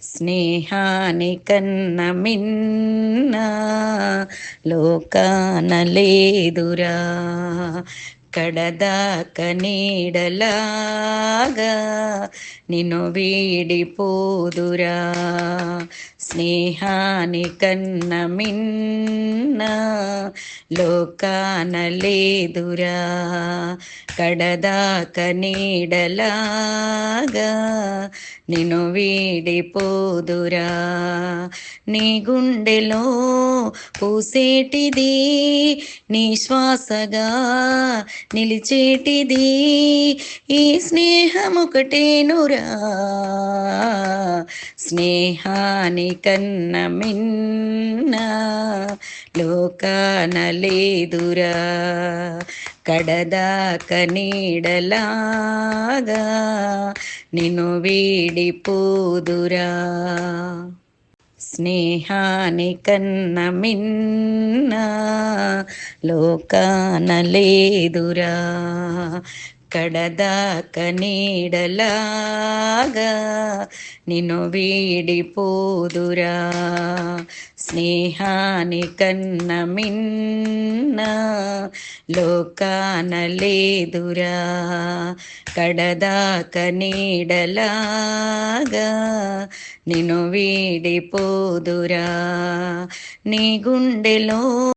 స్నేహాని కన్న మిన్న లోకాన లేదురా, కడదాక నీడలాగా నిన్ను వీడిపోదురా. స్నేహాని కన్న మిన్న లోకాన లేదురా, కడదాక నీడలాగా నిన్ను వీడిపోదురా. నీ గుండెలో పూసేటిది, నీ శ్వాసగా నిలిచేటిది ఈ స్నేహమొకటేనురా. స్నేహాని కన్న మిన్న లోకాన లేదురా, కడదాక నీడలాగా నిన్ను వీడిపోదురా. స్నేహాని కన్న మిన్న లోకాన లేదురా, కడదాక నీడలాగా నిన్ను వీడిపోదురా. స్నేహాని కన్న మిన్న లోకాన లేదురా, కడదాక నీడలాగా నిన్ను వీడిపోదురా. నీ గుండెలో